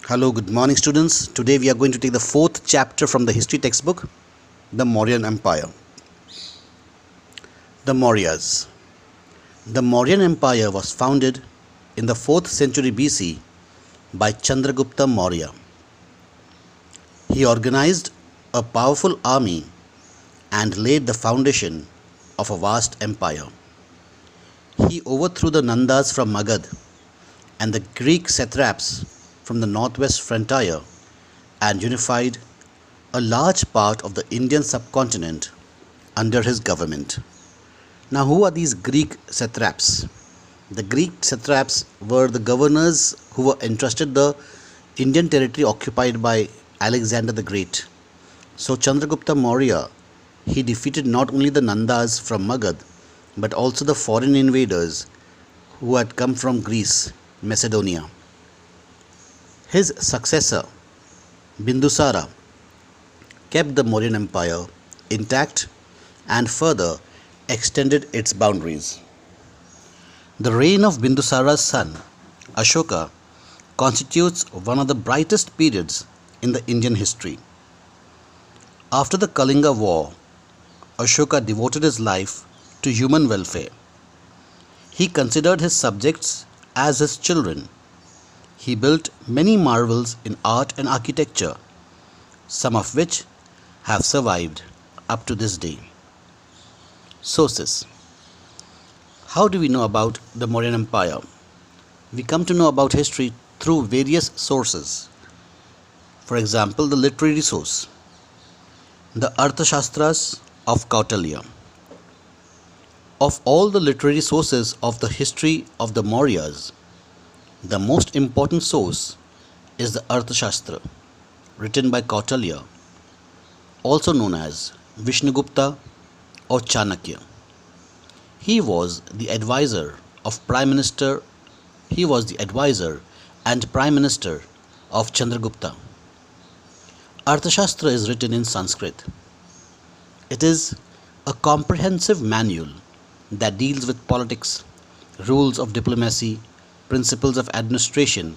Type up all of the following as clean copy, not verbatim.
Hello, good morning, students. Today we are going to take the fourth chapter from the history textbook, the Mauryan Empire. The Mauryas. The Mauryan Empire was founded in the 4th century BC by Chandragupta Maurya. He organized a powerful army and laid the foundation of a vast empire. He overthrew the Nandas from Magad and the Greek satraps from the northwest frontier and unified a large part of the Indian subcontinent under his government. Now, who are these Greek satraps? The Greek satraps were the governors who were entrusted the Indian territory occupied by Alexander the Great. So, Chandragupta Maurya, he defeated not only the Nandas from Magad but also the foreign invaders who had come from Greece, Macedonia. His successor, Bindusara, kept the Mauryan Empire intact and further extended its boundaries. The reign of Bindusara's son, Ashoka, constitutes one of the brightest periods in the Indian history. After the Kalinga War, Ashoka devoted his life to human welfare. He considered his subjects as his children. He built many marvels in art and architecture, some of which have survived up to this day. Sources. How do we know about the Mauryan Empire? We come to know about history through various sources. For example, the literary source, the Arthashastras of Kautilya. Of all the literary sources of the history of the Mauryas, the most important source is the Arthashastra, written by Kautilya, also known as Vishnugupta or Chanakya. He was the advisor and Prime Minister of Chandragupta. Arthashastra is written in Sanskrit. It is a comprehensive manual that deals with politics, rules of diplomacy, principles of administration,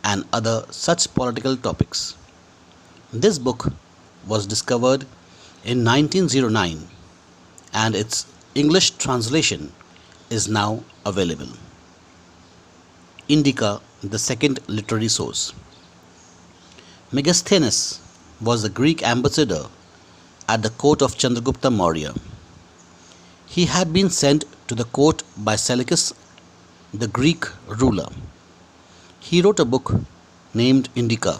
and other such political topics. This book was discovered in 1909 and its English translation is now available. Indica, the second literary source. Megasthenes was the Greek ambassador at the court of Chandragupta Maurya. He had been sent to the court by Seleucus, the Greek ruler. He wrote a book named Indica,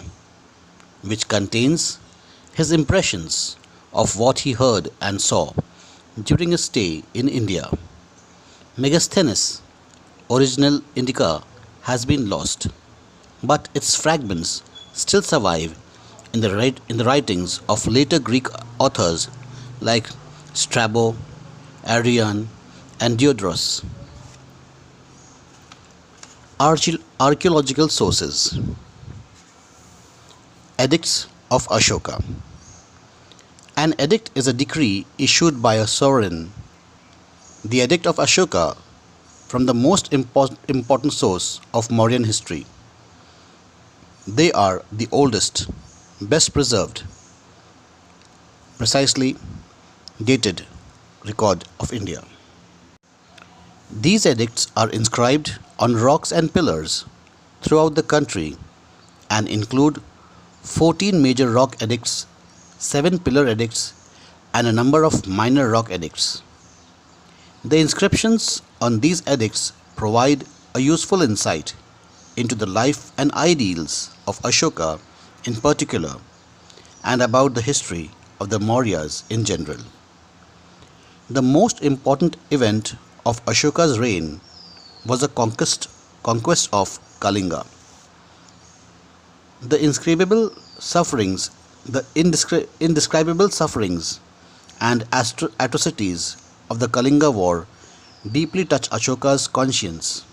which contains his impressions of what he heard and saw during his stay in India. Megasthenes' original Indica has been lost, but its fragments still survive in the writings of later Greek authors like Strabo, Arrian, and Diodorus. Archaeological sources. Edicts of Ashoka. An edict is a decree issued by a sovereign. The Edict of Ashoka, from the most important source of Mauryan history. They are the oldest, best preserved, precisely dated record of India. These edicts are inscribed on rocks and pillars throughout the country and include 14 major rock edicts, 7 pillar edicts, and a number of minor rock edicts. The inscriptions on these edicts provide a useful insight into the life and ideals of Ashoka in particular and about the history of the Mauryas in general. The most important event of Ashoka's reign was the conquest of Kalinga. The indescribable sufferings and atrocities of the Kalinga War deeply touched Ashoka's conscience,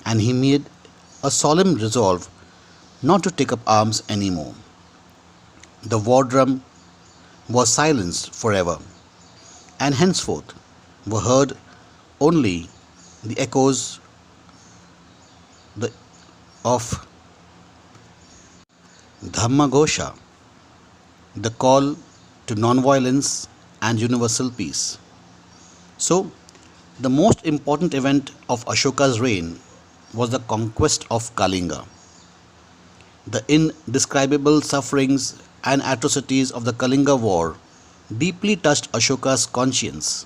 and he made a solemn resolve not to take up arms anymore. The war drum was silenced forever, and henceforth were heard only the echoes of Dhammagosha, the call to non-violence and universal peace. So, the most important event of Ashoka's reign was the conquest of Kalinga. The indescribable sufferings and atrocities of the Kalinga War deeply touched Ashoka's conscience,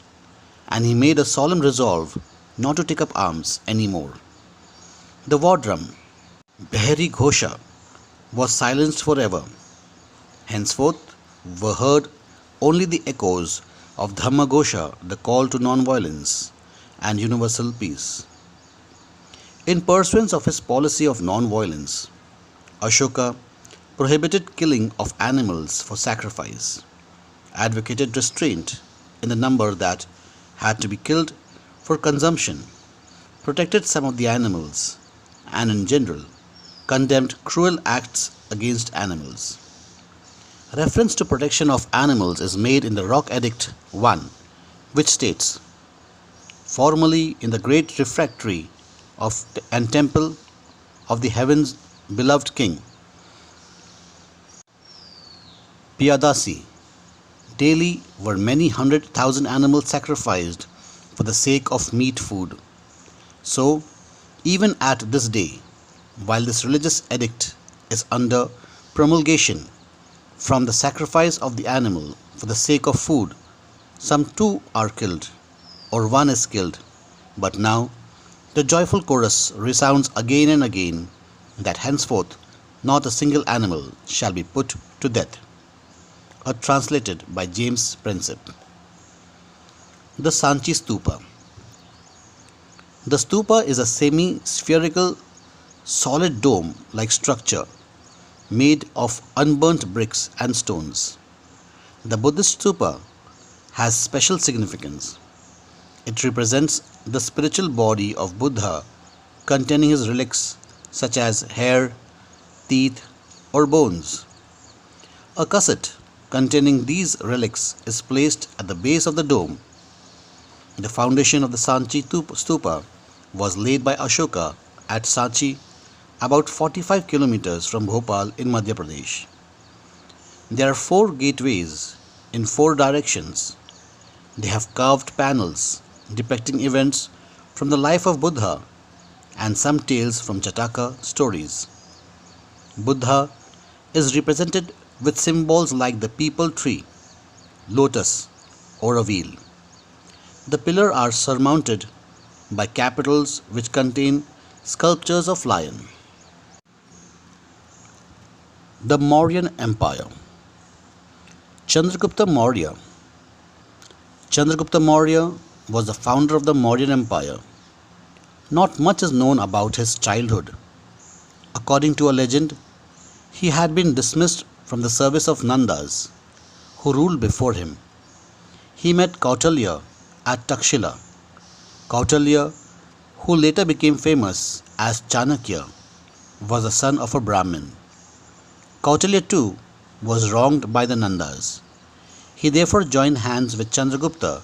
and he made a solemn resolve not to take up arms anymore. The war drum, Behari Ghosha, was silenced forever. Henceforth were heard only the echoes of Dhammagosha, the call to non-violence and universal peace. In pursuance of his policy of non-violence, Ashoka prohibited killing of animals for sacrifice, advocated restraint in the number that had to be killed for consumption, protected some of the animals, and in general condemned cruel acts against animals. Reference to protection of animals is made in the Rock Edict 1, which states, formerly in the great refectory of and temple of the heaven's beloved king, Piyadasi, daily were many 100,000 animals sacrificed for the sake of meat food. So, even at this day, while this religious edict is under promulgation, from the sacrifice of the animal for the sake of food, some two are killed, or one is killed, but now the joyful chorus resounds again and again that henceforth not a single animal shall be put to death. Translated by James Princip. The Sanchi Stupa. The stupa is a semi-spherical solid dome-like structure made of unburnt bricks and stones. The Buddhist stupa has special significance. It represents the spiritual body of Buddha containing his relics such as hair, teeth, or bones. A cassette containing these relics is placed at the base of the dome. The foundation of the Sanchi Stupa was laid by Ashoka at Sanchi, about 45 kilometers from Bhopal in Madhya Pradesh. There are 4 gateways in 4 directions. They have carved panels depicting events from the life of Buddha and some tales from Jataka stories. Buddha is represented with symbols like the peepal tree, lotus, or a wheel. The pillars are surmounted by capitals which contain sculptures of lion. The Mauryan Empire. Chandragupta Maurya. Chandragupta Maurya was the founder of the Mauryan Empire. Not much is known about his childhood. According to a legend, he had been dismissed from the service of Nandas, who ruled before him. He met Kautilya at Takshila. Kautilya, who later became famous as Chanakya, was the son of a Brahmin. Kautilya too was wronged by the Nandas. He therefore joined hands with Chandragupta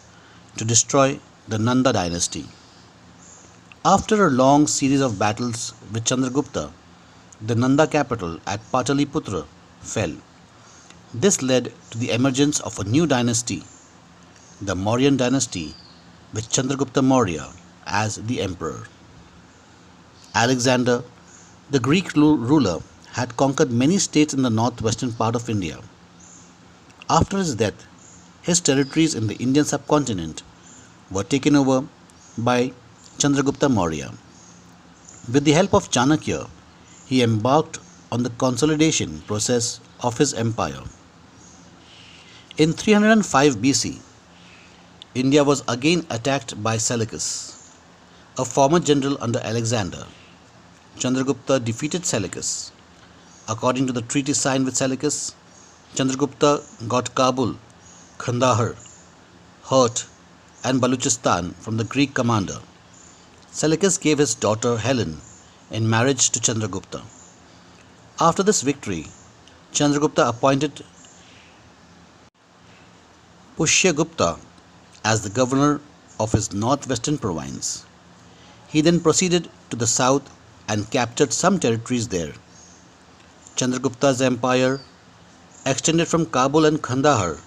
to destroy the Nanda dynasty. After a long series of battles with Chandragupta, the Nanda capital at Pataliputra fell. This led to the emergence of a new dynasty, the Mauryan dynasty, with Chandragupta Maurya as the emperor. Alexander, the Greek ruler, had conquered many states in the northwestern part of India. After his death, his territories in the Indian subcontinent were taken over by Chandragupta Maurya. With the help of Chanakya, he embarked on the consolidation process of his empire. In 305 BC, India was again attacked by Seleucus, a former general under Alexander. Chandragupta defeated Seleucus. According to the treaty signed with Seleucus, Chandragupta got Kabul, Kandahar, Hurt, and Baluchistan from the Greek commander. Seleucus gave his daughter Helen in marriage to Chandragupta. After this victory, Chandragupta appointed Pushyagupta as the governor of his northwestern province. He then proceeded to the south and captured some territories there. Chandragupta's empire extended from Kabul and Kandahar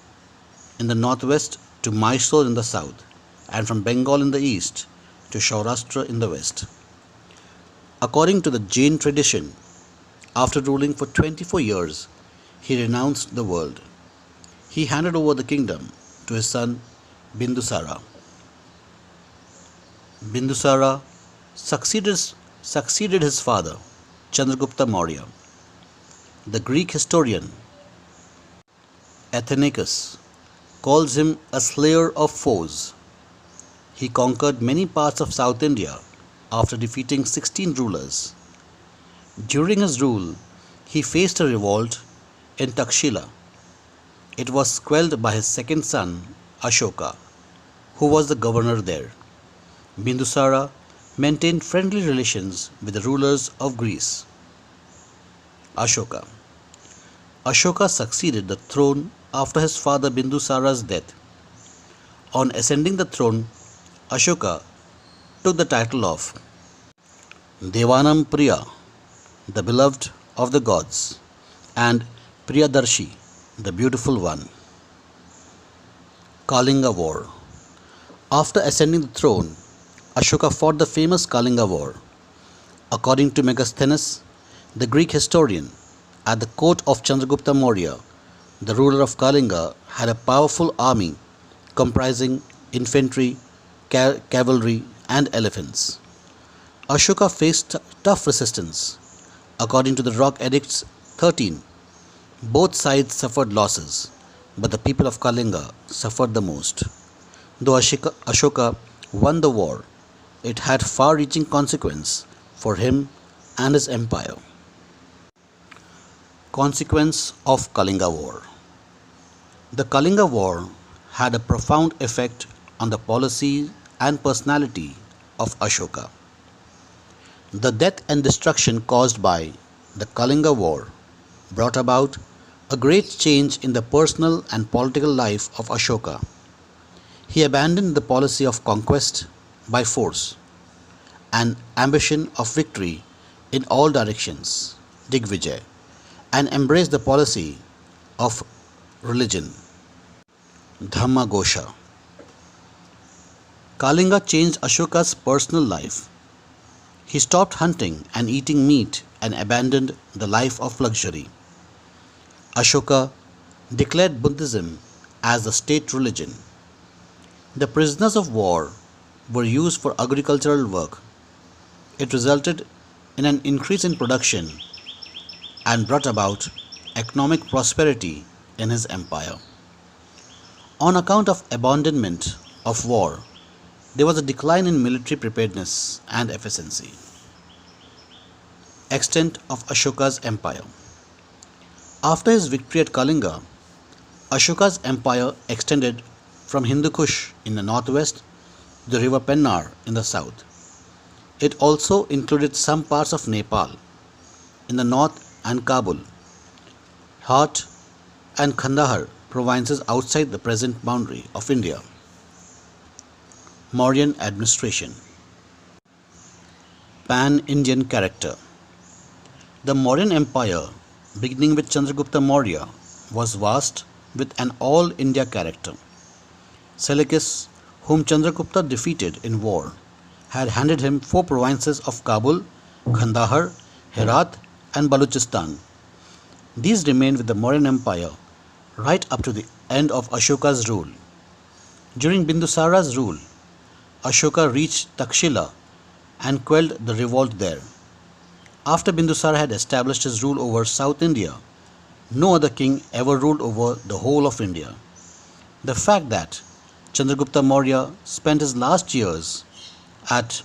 in the northwest to Mysore in the south, and from Bengal in the east to Saurashtra in the west. According to the Jain tradition, after ruling for 24 years, he renounced the world. He handed over the kingdom to his son Bindusara. Bindusara succeeded his father, Chandragupta Maurya. The Greek historian Athenaeus calls him a slayer of foes. He conquered many parts of South India after defeating 16 rulers. During his rule, he faced a revolt in Takshila. It was quelled by his second son, Ashoka, who was the governor there. Bindusara maintained friendly relations with the rulers of Greece. Ashoka succeeded the throne after his father Bindusara's death. On ascending the throne, Ashoka took the title of Devanam Priya, the beloved of the gods, and Priyadarshi, the beautiful one. Kalinga War. After ascending the throne, Ashoka fought the famous Kalinga War. According to Megasthenes, the Greek historian, at the court of Chandragupta Maurya, the ruler of Kalinga had a powerful army comprising infantry, cavalry, and elephants. Ashoka faced tough resistance. According to the Rock Edicts 13, both sides suffered losses, but the people of Kalinga suffered the most. Though Ashoka won the war, it had far-reaching consequences for him and his empire. Consequence of Kalinga War. The Kalinga War had a profound effect on the policy and personality of Ashoka. The death and destruction caused by the Kalinga War brought about a great change in the personal and political life of Ashoka. He abandoned the policy of conquest by force and ambition of victory in all directions, Digvijay, and embraced the policy of religion, Dhamma Gosha. Kalinga changed Ashoka's personal life. He stopped hunting and eating meat and abandoned the life of luxury. Ashoka declared Buddhism as the state religion. The prisoners of war were used for agricultural work. It resulted in an increase in production and brought about economic prosperity in his empire. On account of abandonment of war, there was a decline in military preparedness and efficiency. Extent of Ashoka's empire. After his victory at Kalinga, Ashoka's empire extended from Hindu Kush in the northwest to the river Pennar in the south. It also included some parts of Nepal in the north and Kabul, Hat, and Kandahar provinces outside the present boundary of India. Mauryan administration. Pan-Indian character. The Mauryan Empire, beginning with Chandragupta Maurya, was vast with an all-India character. Seleucus, whom Chandragupta defeated in war, had handed him 4 provinces of Kabul, Kandahar, Herat, and Baluchistan. These remained with the Mauryan Empire right up to the end of Ashoka's rule. During Bindusara's rule, Ashoka reached Takshila and quelled the revolt there. After Bindusara had established his rule over South India, no other king ever ruled over the whole of India. The fact that Chandragupta Maurya spent his last years at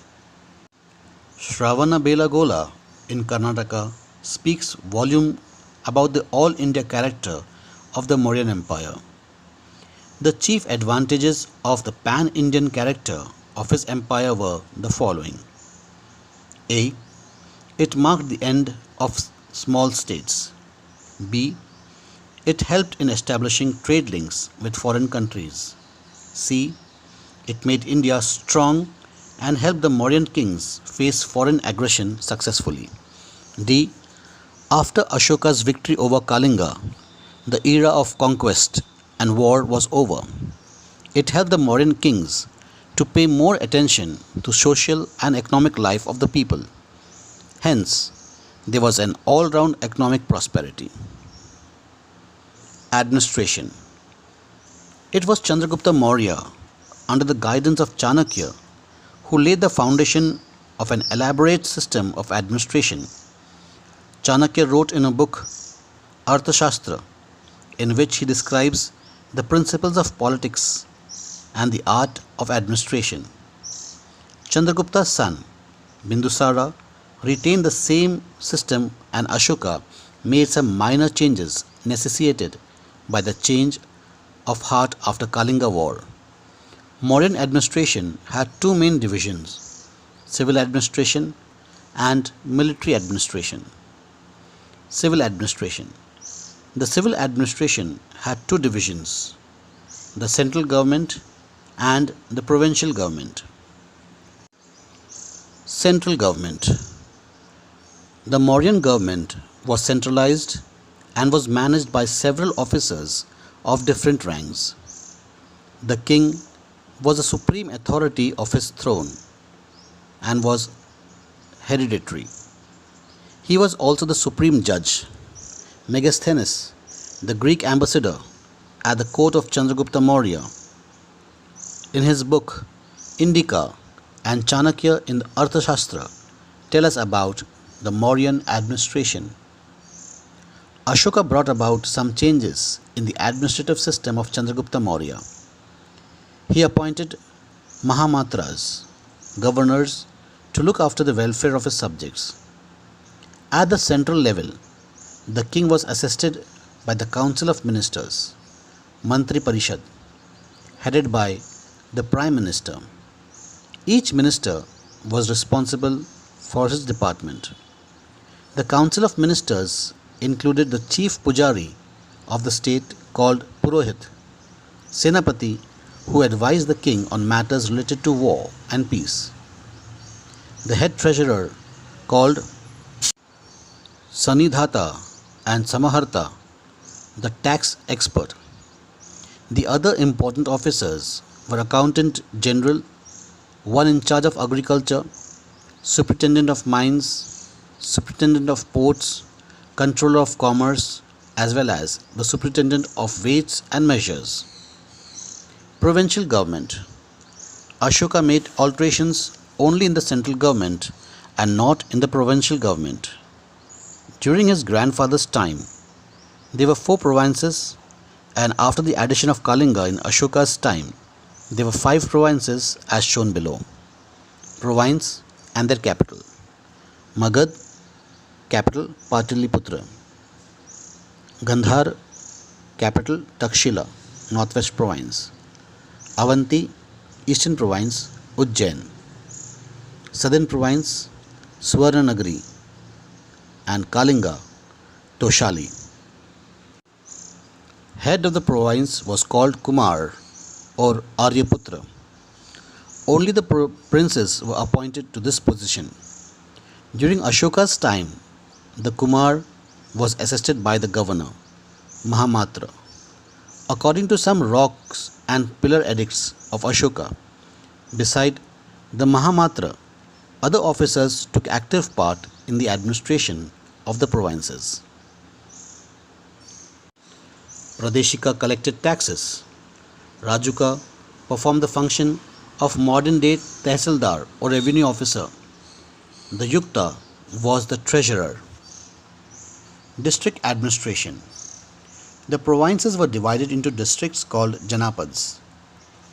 Shravanabelagola in Karnataka speaks volume about the all-India character of the Mauryan Empire. The chief advantages of the pan-Indian character of his empire were the following. A. It marked the end of small states. B. It helped in establishing trade links with foreign countries. C. It made India strong and helped the Mauryan kings face foreign aggression successfully. D. After Ashoka's victory over Kalinga, the era of conquest and war was over. It helped the Mauryan kings to pay more attention to social and economic life of the people. Hence, there was an all-round economic prosperity. Administration. It was Chandragupta Maurya, under the guidance of Chanakya, who laid the foundation of an elaborate system of administration. Chanakya wrote in a book, Arthashastra, in which he describes the principles of politics and the art of administration. Chandragupta's son, Bindusara, retained the same system, and Ashoka made some minor changes necessitated by the change of heart after Kalinga War. Mauryan administration had two main divisions: civil administration and military administration. Civil administration. The civil administration had two divisions: the central government and the provincial government. Central government. The Mauryan government was centralized and was managed by several officers of different ranks. The king was the supreme authority of his throne and was hereditary. He was also the supreme judge. Megasthenes, the Greek ambassador at the court of Chandragupta Maurya, in his book Indica, and Chanakya in the Arthashastra tell us about the Mauryan administration. Ashoka brought about some changes in the administrative system of Chandragupta Maurya. He appointed Mahamatras, governors, to look after the welfare of his subjects. At the central level, the king was assisted by the Council of Ministers, Mantri Parishad, headed by the Prime Minister. Each minister was responsible for his department. The Council of Ministers included the chief pujari of the state called Purohit, Senapati, who advised the king on matters related to war and peace, the head treasurer called Sanidhata, and Samaharta, the tax expert. The other important officers were Accountant General, one in charge of agriculture, Superintendent of Mines, Superintendent of Ports, Controller of Commerce, as well as the Superintendent of Weights and Measures. Provincial government. Ashoka made alterations only in the central government and not in the provincial government. During his grandfather's time, there were 4 provinces, and after the addition of Kalinga in Ashoka's time, there were 5 provinces as shown below. Province and their capital. Magad, capital Pataliputra. Gandhar, capital Takshila, Northwest Province. Avanti, Eastern Province, Ujjain. Southern Province, Swarnanagari, and Kalinga, Toshali. Head of the province was called Kumar or Aryaputra. Only the princes were appointed to this position. During Ashoka's time, the Kumar was assisted by the governor, Mahamatra. According to some rocks and pillar edicts of Ashoka, beside the Mahamatra, other officers took active part in the administration of the provinces. Pradeshika collected taxes. Rajuka performed the function of modern-day Tehsildar or revenue officer. The Yukta was the treasurer. District administration. The provinces were divided into districts called Janapads.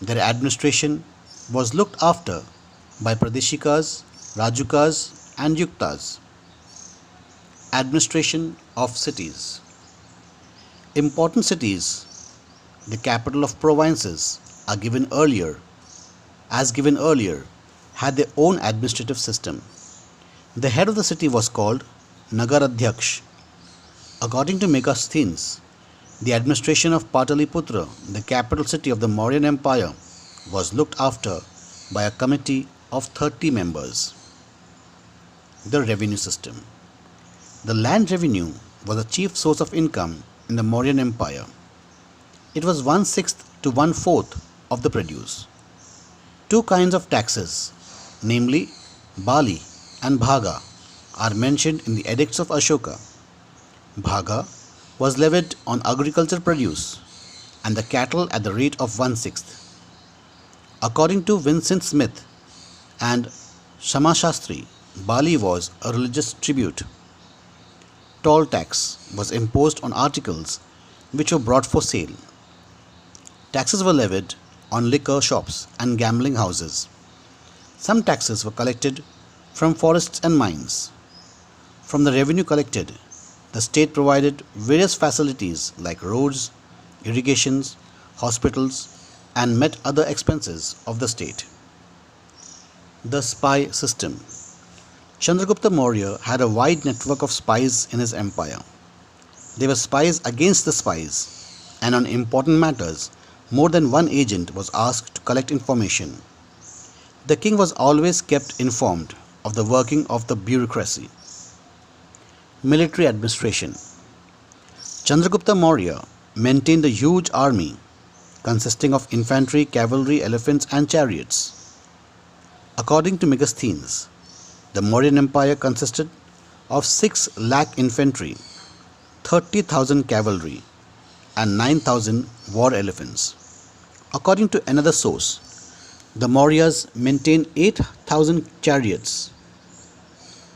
Their administration was looked after by Pradeshikas, Rajukas, and Yuktas. Administration of cities. Important cities, the capital of provinces, as given earlier, had their own administrative system. The head of the city was called Nagaradhyaksh. According to Megasthenes, the administration of Pataliputra, the capital city of the Mauryan Empire, was looked after by a committee of 30 members. The revenue system. The land revenue was the chief source of income in the Mauryan Empire. It was 1/6 to 1/4 of the produce. Two kinds of taxes, namely Bali and Bhaga, are mentioned in the edicts of Ashoka. Bhaga was levied on agricultural produce and the cattle at the rate of 1/6. According to Vincent Smith and Shama Shastri, Bali was a religious tribute. Toll tax was imposed on articles which were brought for sale. Taxes were levied on liquor shops and gambling houses. Some taxes were collected from forests and mines. From the revenue collected, the state provided various facilities like roads, irrigations, hospitals, and met other expenses of the state. The spy system. Chandragupta Maurya had a wide network of spies in his empire. They were spies against the spies, and on important matters, more than one agent was asked to collect information. The king was always kept informed of the working of the bureaucracy. Military administration. Chandragupta Maurya maintained a huge army consisting of infantry, cavalry, elephants, and chariots. According to Megasthenes, the Mauryan Empire consisted of 6 lakh infantry, 30,000 cavalry, and 9,000 war elephants. According to another source, the Mauryas maintained 8,000 chariots.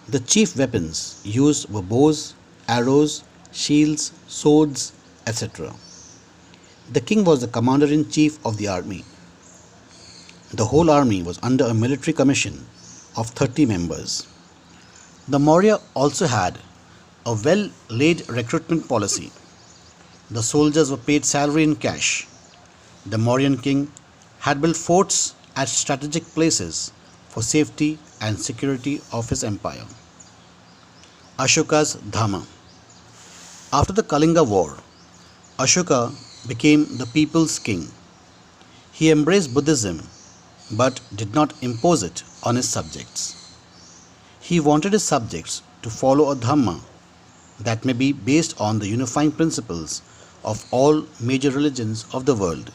The chief weapons used were bows, arrows, shields, swords, etc. The king was the commander-in-chief of the army. The whole army was under a military commission of 30 members. The Maurya also had a well-laid recruitment policy. The soldiers were paid salary in cash. The Mauryan king had built forts at strategic places for safety and security of his empire. Ashoka's Dhamma. After the Kalinga War, Ashoka became the people's king. He embraced Buddhism but did not impose it on his subjects. He wanted his subjects to follow a Dhamma that may be based on the unifying principles of all major religions of the world.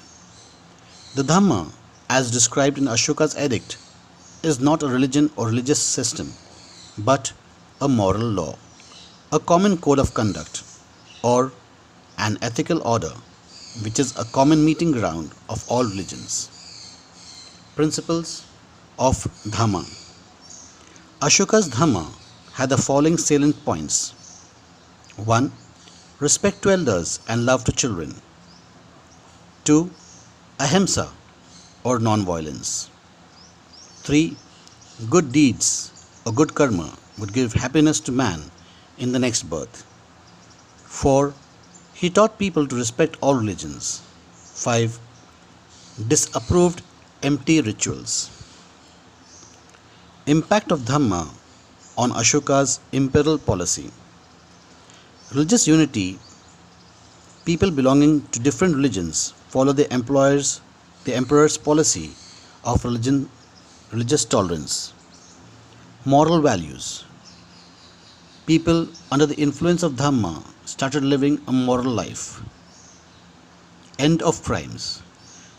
The Dhamma, as described in Ashoka's edict, is not a religion or religious system, but a moral law, a common code of conduct, or an ethical order, which is a common meeting ground of all religions. Principles of Dhamma. Ashoka's Dhamma had the following salient points. 1. Respect to elders and love to children. 2. Ahimsa or non-violence. 3. Good deeds or good karma would give happiness to man in the next birth. 4. He taught people to respect all religions. 5. Disapproved empty rituals. Impact of Dhamma on Ashoka's imperial policy. Religious unity. People belonging to different religions follow the emperor's policy of religious tolerance. Moral values. People under the influence of Dhamma started living a moral life. End of crimes.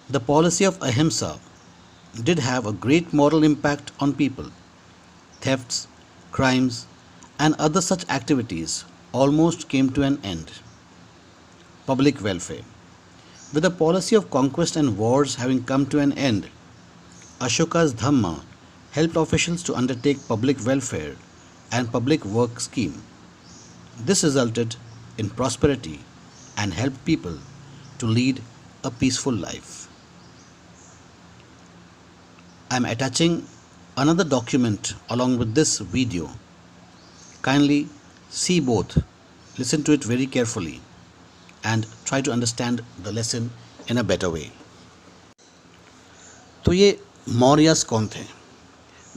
The policy of Ahimsa did have a great moral impact on people. Thefts, crimes, and other such activities almost came to an end. Public welfare. With the policy of conquest and wars having come to an end, Ashoka's Dhamma helped officials to undertake public welfare and public work scheme. This resulted in prosperity and helped people to lead a peaceful life. I am attaching another document along with this video. Kindly see both, listen to it very carefully, and try to understand the lesson in a better way. तो ये मौर्यास कौन थे?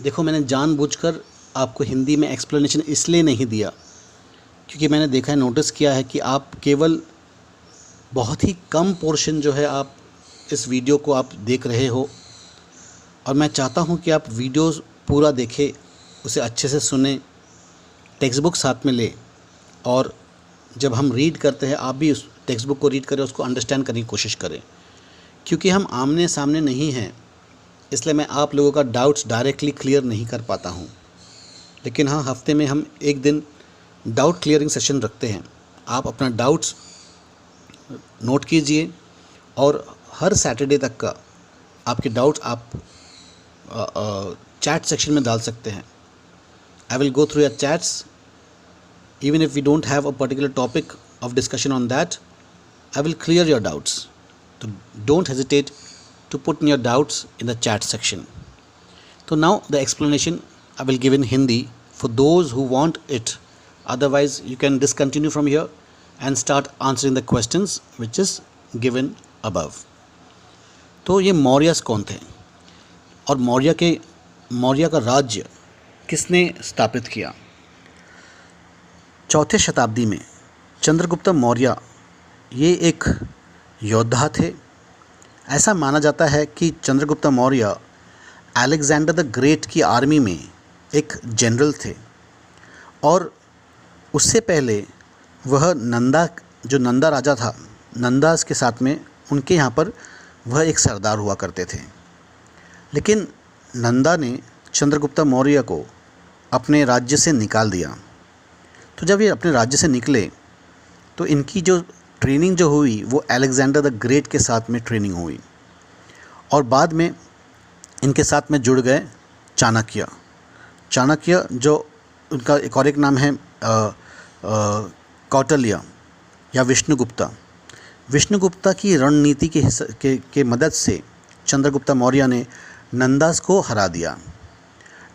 देखो, मैंने जानबूझकर आपको हिंदी में explanation इसलिए नहीं दिया क्योंकि मैंने देखा है, नोटिस किया है कि आप केवल बहुत ही कम पोर्शन जो है आप इस वीडियो को आप देख रहे हो, और मैं चाहता हूं कि आप वीडियो पूरा देखें, उसे अच्छे से सुने, टेक्स्ट बुक साथ में ले और जब हम रीड करते हैं, आप भी उस टेक्स्ट बुक को रीड करें, उसको अंडरस्टैंड करने की कोशिश करें। क्योंकि हम आमने सामने नहीं हैं, इसलिए मैं आप लोगों का डाउट्स डायरेक्टली क्लियर नहीं कर पाता हूँ। लेकिन हाँ, हफ्ते में हम एक दिन डाउट क्लियरिंग सेशन रखते हैं। आप अपना डाउट्स नोट कीजिए और हर सैटरडे तक का आपके डाउट्स आप चैट सेक्शन में डाल सकते हैं। I will go through your chats even if we don't have a particular topic of discussion on that. I will clear your doubts. So don't hesitate to put in your doubts in the chat section. So now the explanation I will give in Hindi for those who want it. Otherwise you can discontinue from here and start answering the questions which is given above. तो ये मौर्यस कौन थे और मौर्य का राज्य किसने स्थापित किया? चौथे शताब्दी में चंद्रगुप्त मौर्य ये एक योद्धा थे। ऐसा माना जाता है कि Chandragupta Maurya Alexander the great की आर्मी में एक जनरल थे और उससे पहले वह नंदा राजा था, नंदा के साथ में उनके यहाँ पर वह एक सरदार हुआ करते थे। लेकिन नंदा ने चंद्रगुप्त मौर्य को अपने राज्य से निकाल दिया। तो जब ये अपने राज्य से निकले तो इनकी जो ट्रेनिंग जो हुई वो अलेक्जेंडर द ग्रेट के साथ में ट्रेनिंग हुई और बाद में इनके साथ में जुड़ गए चाणक्य जो उनका एक नाम है कौटिल्य या विष्णुगुप्ता की रणनीति के मदद से चंद्रगुप्त मौर्य ने नंदा को हरा दिया।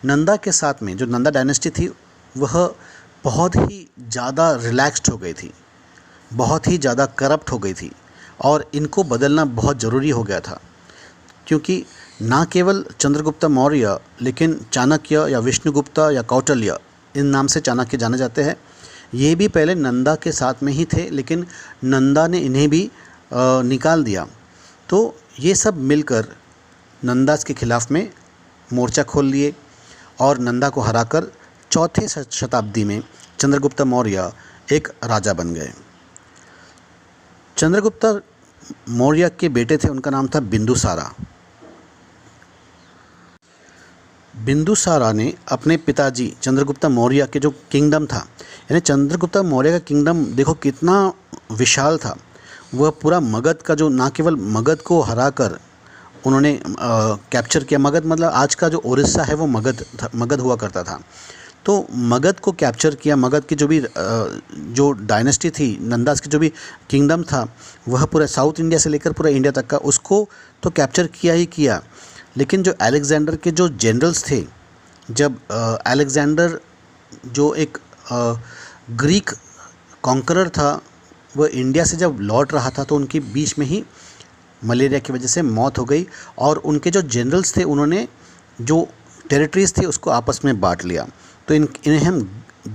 नंदा के साथ में जो नंदा डायनेस्टी थी वह बहुत ही ज़्यादा रिलैक्स्ड हो गई थी, बहुत ही ज़्यादा करप्ट हो गई थी और इनको बदलना बहुत ज़रूरी हो गया था। क्योंकि ना केवल चंद्रगुप्त मौर्य लेकिन चाणक्य या विष्णुगुप्ता या कौटिल्य, इन नाम से चाणक्य जाने जाते हैं, ये भी पहले नंदा के साथ में ही थे, लेकिन नंदा ने इन्हें भी निकाल दिया। तो ये सब मिलकर नंदा के ख़िलाफ़ में मोर्चा खोल लिए और नंदा को हराकर चौथे शताब्दी में चंद्रगुप्त मौर्य एक राजा बन गए। चंद्रगुप्त मौर्य के बेटे थे, उनका नाम था बिंदुसारा। बिंदुसारा ने अपने पिताजी चंद्रगुप्त मौर्य के जो किंगडम था, यानी चंद्रगुप्त मौर्य का किंगडम देखो कितना विशाल था। वह पूरा मगध का जो, ना केवल मगध को हराकर उन्होंने कैप्चर किया। मगध मतलब आज का जो उड़ीसा है वो मगध हुआ करता था। तो मगध को कैप्चर किया। मगध की जो भी जो डायनेस्टी थी, नंदास की जो भी किंगडम था, वह पूरा साउथ इंडिया से लेकर पूरा इंडिया तक का उसको तो कैप्चर किया ही किया। लेकिन जो अलेक्जेंडर के जो जनरल्स थे, जब अलेक्जेंडर जो एक ग्रीक कॉन्करर था, वह इंडिया से जब लौट रहा था तो उनके बीच में ही मलेरिया की वजह से मौत हो गई और उनके जो जनरल्स थे उन्होंने जो टेरिटरीज़ थी उसको आपस में बांट लिया। तो इन्हें हम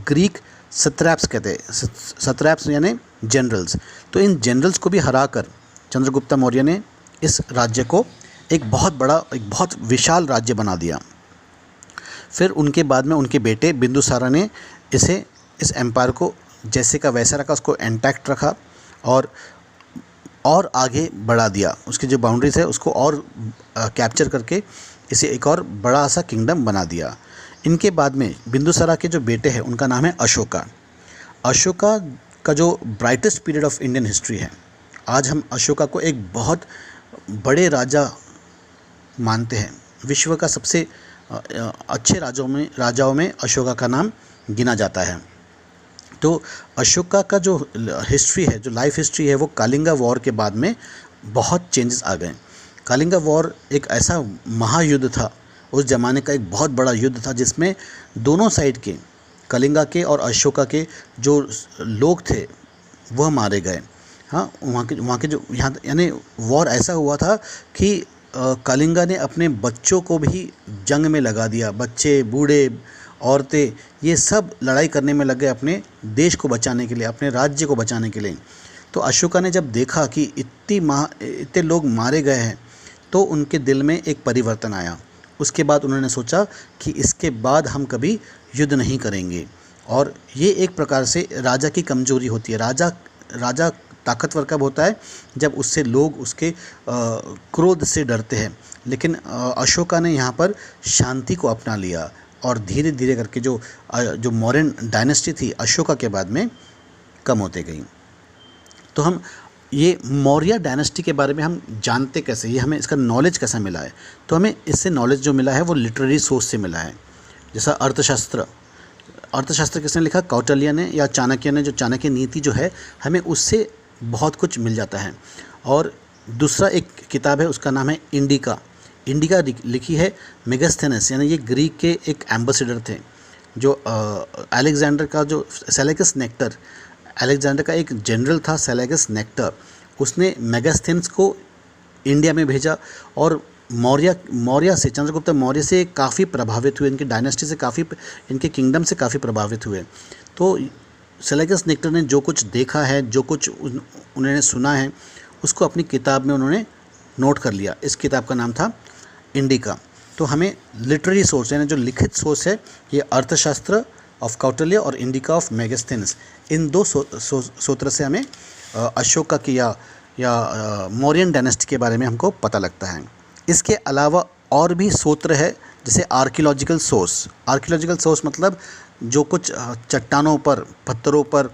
ग्रीक सत्रैप्स कहते हैं, सत्रैप्स यानी जनरल्स। तो इन जनरल्स को भी हराकर चंद्रगुप्त मौर्य ने इस राज्य को एक बहुत विशाल राज्य बना दिया। फिर उनके बाद में उनके बेटे बिंदुसारा ने इस एम्पायर को जैसे का वैसा रखा, उसको इंटैक्ट रखा और आगे बढ़ा दिया। उसकी जो बाउंड्रीज है उसको और कैप्चर करके इसे एक और बड़ा सा किंगडम बना दिया। इनके बाद में बिंदुसारा के जो बेटे हैं उनका नाम है अशोका। अशोका का जो brightest period of Indian history है, आज हम अशोका को एक बहुत बड़े राजा मानते हैं। विश्व का सबसे अच्छे राजाओं में अशोका का नाम गिना जाता है। तो अशोका का जो हिस्ट्री है, जो लाइफ हिस्ट्री है, वो कालिंगा वॉर के बाद में बहुत चेंजेस आ गए। कालिंगा वॉर एक ऐसा महायुद्ध था, उस ज़माने का एक बहुत बड़ा युद्ध था जिसमें दोनों साइड के, कलिंगा के और अशोका के जो लोग थे वह मारे गए। हाँ, वहाँ के जो यहाँ यानी वॉर ऐसा हुआ था कि कलिंगा ने अपने बच्चों को भी जंग में लगा दिया। बच्चे, बूढ़े, औरतें, ये सब लड़ाई करने में लग गए अपने देश को बचाने के लिए, अपने राज्य को बचाने के लिए। तो अशोका ने जब देखा कि इतने लोग मारे गए हैं तो उनके दिल में एक परिवर्तन आया। उसके बाद उन्होंने सोचा कि इसके बाद हम कभी युद्ध नहीं करेंगे और ये एक प्रकार से राजा की कमजोरी होती है। राजा ताकतवर कब होता है, जब उससे लोग उसके क्रोध से डरते हैं। लेकिन अशोका ने यहाँ पर शांति को अपना लिया और धीरे धीरे करके जो मौर्यन डायनेस्टी थी अशोका के बाद में कम होते गई। तो हम ये मौर्य डायनेस्टी के बारे में हम जानते कैसे, ये हमें इसका नॉलेज कैसा मिला है? तो हमें इससे नॉलेज जो मिला है वो लिटरेरी सोर्स से मिला है। जैसा अर्थशास्त्र किसने लिखा? कौटिल्य ने या चाणक्य ने। जो चाणक्य नीति जो है हमें उससे बहुत कुछ मिल जाता है। और दूसरा एक किताब है, उसका नाम है इंडिका। इंडिका लिखी है मेगास्थेनस, यानी ये ग्रीक के एक एम्बेसडर थे। जो अलेक्जेंडर का जो सेलेकस नेक्टर, अलेक्जेंडर का एक जनरल था सेलेकस नेक्टर, उसने मेगास्थेनस को इंडिया में भेजा और मौर्य से, चंद्रगुप्त मौर्य से काफ़ी प्रभावित हुए, इनकी डायनेस्टी से काफ़ी, इनके किंगडम से काफ़ी प्रभावित हुए। तो सेलेकस नेक्टर ने जो कुछ देखा है, जो कुछ उन्होंने सुना है, उसको अपनी किताब में उन्होंने नोट कर लिया। इस किताब का नाम था इंडिका। तो हमें लिटरेरी सोर्स यानी जो लिखित सोर्स है, ये अर्थशास्त्र ऑफ कौटिल्य और इंडिका ऑफ मेगास्थेनस, इन दो सूत्र से हमें अशोका की या मौर्यन डायनेस्टी के बारे में हमको पता लगता है। इसके अलावा और भी सूत्र है, जैसे आर्कियोलॉजिकल सोर्स मतलब जो कुछ चट्टानों पर, पत्थरों पर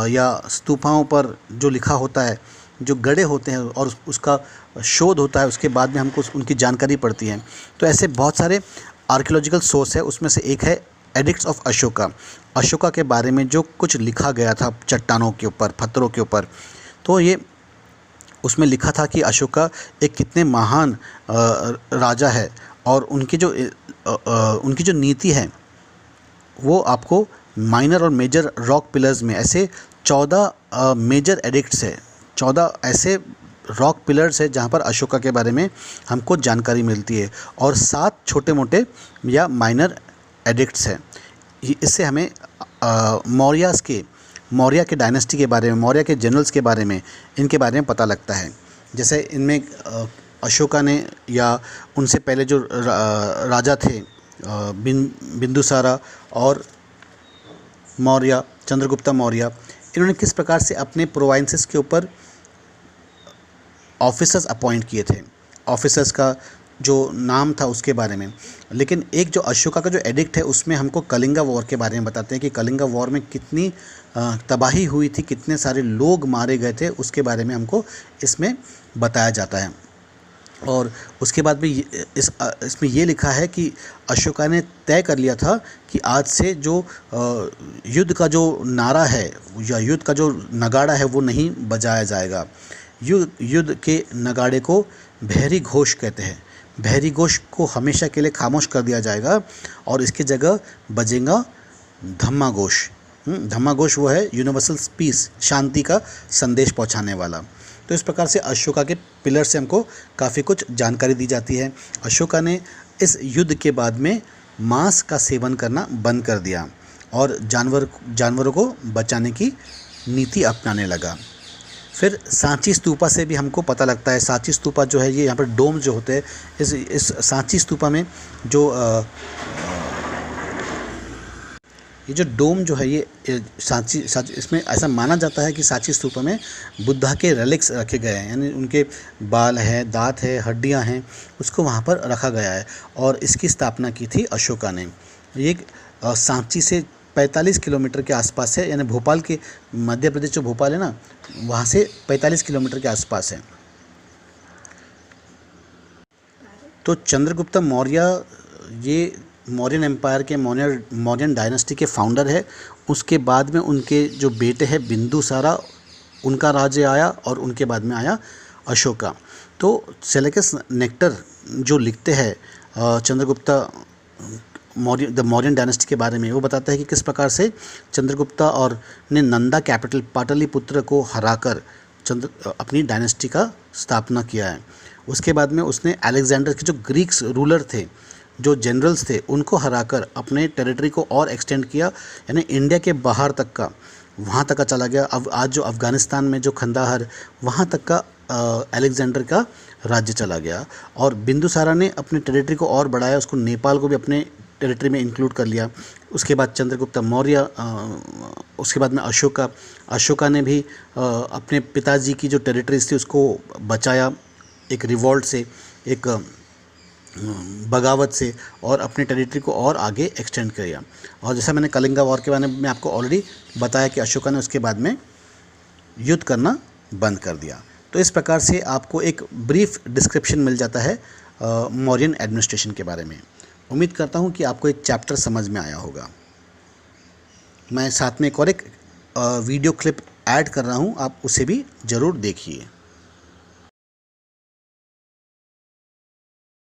या स्तूपों पर जो लिखा होता है, जो गड़े होते हैं और उसका शोध होता है, उसके बाद में हमको उनकी जानकारी पड़ती है। तो ऐसे बहुत सारे आर्कियोलॉजिकल सोर्स है। उसमें से एक है एडिक्ट्स ऑफ अशोका के बारे में जो कुछ लिखा गया था चट्टानों के ऊपर, पत्थरों के ऊपर। तो ये उसमें लिखा था कि अशोका एक कितने महान राजा है और उनकी जो नीति है वो आपको माइनर और मेजर रॉक पिलर्स में ऐसे 14 मेजर एडिक्ट्स है, 14 ऐसे रॉक पिलर्स है जहाँ पर अशोका के बारे में हमको जानकारी मिलती है, और 7 छोटे मोटे या माइनर एडिक्ट्स है। इससे हमें मौर्य के डायनेस्टी के बारे में, मौर्य के जनरल्स के बारे में, इनके बारे में पता लगता है। जैसे इनमें अशोका ने या उनसे पहले जो राजा थे बिंदुसारा और मौर्य, चंद्रगुप्त मौर्य, इन्होंने किस प्रकार से अपने प्रोविंसेस के ऊपर ऑफिसर्स अपॉइंट किए थे, ऑफिसर्स का जो नाम था उसके बारे में। लेकिन एक जो अशोका का जो एडिक्ट है उसमें हमको कलिंगा वॉर के बारे में बताते हैं कि कलिंगा वॉर में कितनी तबाही हुई थी, कितने सारे लोग मारे गए थे, उसके बारे में हमको इसमें बताया जाता है। और उसके बाद में इसमें ये लिखा है कि अशोका ने तय कर लिया था कि आज से जो युद्ध का जो नारा है या युद्ध का जो नगाड़ा है वो नहीं बजाया जाएगा। युद्ध के नगाड़े को बहरी घोष कहते हैं। बहरी घोष को हमेशा के लिए खामोश कर दिया जाएगा और इसकी जगह बजेगा धम्मा घोष। धम्मा घोष वो है यूनिवर्सल पीस, शांति का संदेश पहुंचाने वाला। तो इस प्रकार से अशोका के पिलर से हमको काफ़ी कुछ जानकारी दी जाती है। अशोका ने इस युद्ध के बाद में मांस का सेवन करना बंद कर दिया और जानवरों को बचाने की नीति अपनाने लगा। फिर सांची स्तूपा से भी हमको पता लगता है। सांची स्तूपा जो है, ये यहाँ पर डोम जो होते हैं, इस सांची स्तूपा में जो ये जो डोम जो है ये सांची इसमें ऐसा माना जाता है कि सांची स्तूपा में बुद्धा के रेलिक्स रखे गए हैं, यानी उनके बाल हैं, दांत है, हड्डियां हैं, उसको वहाँ पर रखा गया है और इसकी स्थापना की थी अशोका ने। ये सांची से 45 किलोमीटर के आसपास है, यानी भोपाल के, मध्य प्रदेश जो भोपाल है ना, वहाँ से 45 किलोमीटर के आसपास है। तो चंद्रगुप्त मौर्य ये मौर्यन एम्पायर के, मौर्यन डायनेस्टी के फाउंडर है। उसके बाद में उनके जो बेटे हैं बिंदुसारा, उनका राज्य आया और उनके बाद में आया अशोका। तो सेलेकस नेक्टर जो लिखते हैं चंद्रगुप्त द मौर्यन डायनेस्टी के बारे में, वो बताता है कि किस प्रकार से चंद्रगुप्ता और ने नंदा कैपिटल पाटलिपुत्र को हराकर अपनी डायनेस्टी का स्थापना किया है। उसके बाद में उसने अलेक्जेंडर के जो ग्रीक्स रूलर थे, जो जनरल्स थे, उनको हराकर अपने टेरिटरी को और एक्सटेंड किया, यानी इंडिया के बाहर तक का, वहाँ तक का चला गया। अब आज जो अफ़गानिस्तान में जो खंदाहर, वहाँ तक का अलेक्जेंडर का राज्य चला गया। और बिंदुसारा ने अपने टेरिटरी को और बढ़ाया, उसको नेपाल को भी अपने टेरिटरी में इंक्लूड कर लिया। उसके बाद चंद्रगुप्त मौर्य, उसके बाद में अशोका ने भी अपने पिताजी की जो टेरिटरीज थी उसको बचाया एक रिवॉल्ट से, एक बगावत से, और अपनी टेरिटरी को और आगे एक्सटेंड किया। और जैसा मैंने कलिंगा वॉर के बारे में आपको ऑलरेडी बताया कि अशोका ने उसके बाद में युद्ध करना बंद कर दिया। तो इस प्रकार से आपको एक ब्रीफ डिस्क्रिप्शन मिल जाता है मौर्यन एडमिनिस्ट्रेशन के बारे में। उम्मीद करता हूँ कि आपको एक चैप्टर समझ में आया होगा। मैं साथ में एक वीडियो क्लिप ऐड कर रहा हूँ, आप उसे भी ज़रूर देखिए।